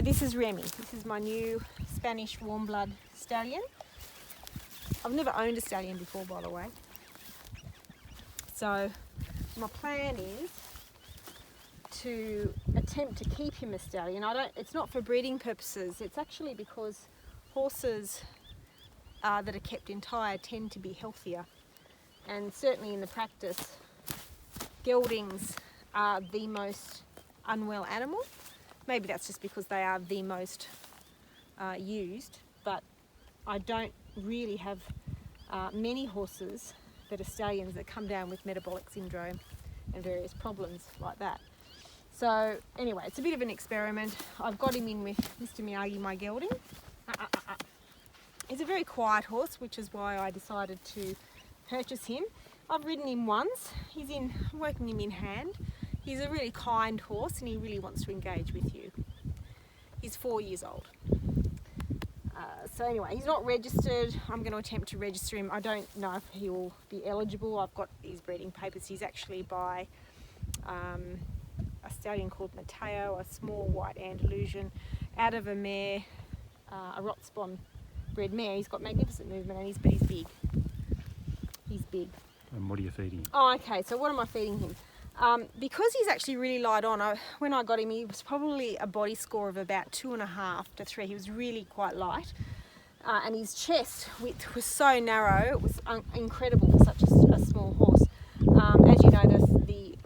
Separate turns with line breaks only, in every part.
So this is Remy. This is my new Spanish warm blood stallion. I've never owned a stallion before, by the way. So my plan is to attempt to keep him a stallion. It's not for breeding purposes. It's actually because horses that are kept entire tend to be healthier. And certainly in the practice, geldings are the most unwell animal. Maybe that's just because they are the most used, but I don't really have many horses that are stallions that come down with metabolic syndrome and various problems like that. So anyway, it's a bit of an experiment. I've got him in with Mr. Miyagi, my gelding. He's a very quiet horse, which is why I decided to purchase him. I've ridden him once. I'm working him in hand. He's a really kind horse and he really wants to engage with you. He's 4 years old. So anyway, he's not registered. I'm going to attempt to register him. I don't know if he will be eligible. I've got his breeding papers. He's actually by a stallion called Mateo, a small white Andalusian, out of a mare, a Rotspon bred mare. He's got magnificent movement, but he's big. He's big.
And what are you feeding?
Oh, okay. So what am I feeding him? Because he's actually really light on, when I got him, he was probably a body score of about 2.5 to 3. He was really quite light. And his chest width was so narrow, it was incredible for such a small horse. As you know,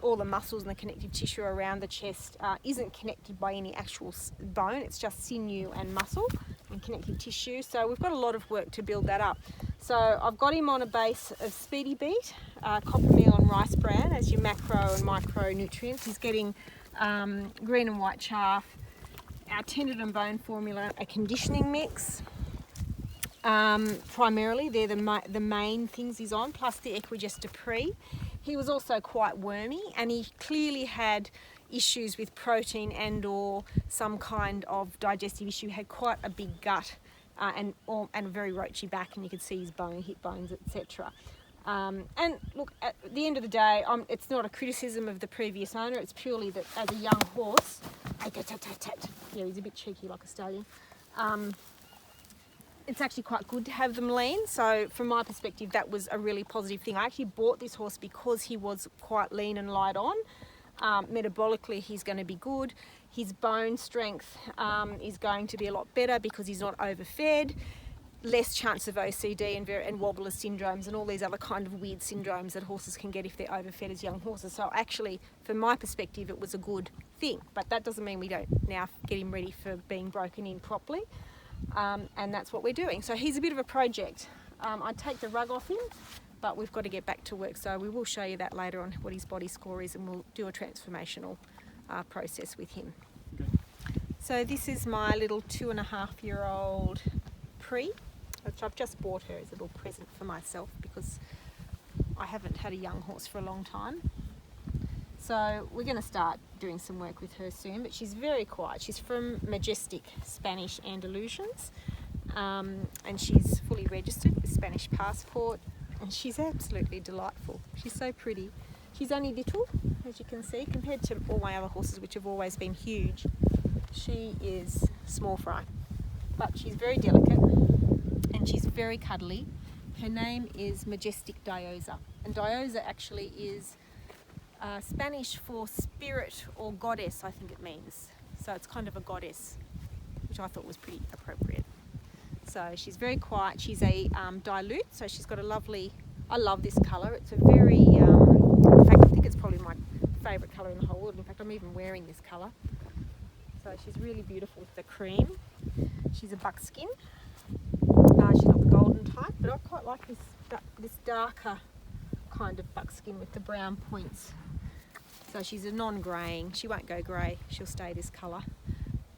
all the muscles and the connective tissue around the chest isn't connected by any actual bone, it's just sinew and muscle and connective tissue. So we've got a lot of work to build that up. So I've got him on a base of Speedy Beet, copper meal and rice bran as your macro and micro nutrients. He's getting green and white chaff, our tendon and bone formula, a conditioning mix. Primarily, they're the main things he's on, plus the Equigester Pre. He was also quite wormy and he clearly had issues with protein and or some kind of digestive issue. He had quite a big gut and a very roachy back, and you could see his hip bones, etc. And look, at the end of the day, it's not a criticism of the previous owner. It's purely that as a young horse, yeah, he's a bit cheeky like a stallion. It's actually quite good to have them lean. So from my perspective, that was a really positive thing. I actually bought this horse because he was quite lean and light on. Metabolically, he's going to be good. His bone strength is going to be a lot better because he's not overfed. Less chance of OCD and wobbler syndromes and all these other kind of weird syndromes that horses can get if they're overfed as young horses. So actually, from my perspective, it was a good thing. But that doesn't mean we don't now get him ready for being broken in properly. And that's what we're doing. So he's a bit of a project. I'd take the rug off him, but we've got to get back to work. So we will show you that later on, what his body score is, and we'll do a transformational process with him.
Okay.
So this is my little 2.5-year-old Pre, which I've just bought her as a little present for myself because I haven't had a young horse for a long time. So we're going to start doing some work with her soon, but she's very quiet. She's from majestic Spanish Andalusians, and she's fully registered with Spanish passport, and she's absolutely delightful. She's so pretty. She's only little, as you can see, compared to all my other horses, which have always been huge. She is small fry, but she's very delicate, and she's very cuddly. Her name is Majestic Diosa, and Diosa actually is Spanish for spirit or goddess, I think it means. So it's kind of a goddess, which I thought was pretty appropriate. So she's very quiet. She's a dilute, so she's got a lovely, I love this colour. It's a very, in fact, I think it's probably my favourite colour in the whole world. In fact, I'm even wearing this colour. So she's really beautiful with the cream. She's a buckskin. She's not the golden type, but I quite like this darker kind of buckskin with the brown points. So she's a non-greying. She won't go grey. She'll stay this colour.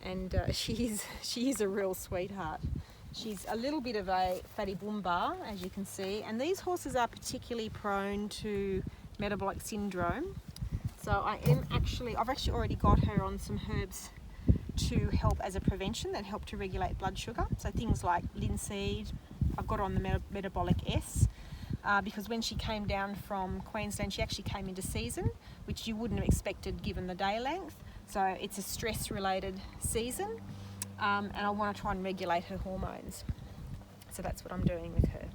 And she is a real sweetheart. She's a little bit of a fatty boomba, as you can see. And these horses are particularly prone to metabolic syndrome. So I've actually already got her on some herbs to help as a prevention that help to regulate blood sugar. So things like linseed. I've got her on the metabolic S. Because when she came down from Queensland, she actually came into season, which you wouldn't have expected given the day length. So it's a stress-related season. and I want to try and regulate her hormones. So that's what I'm doing with her.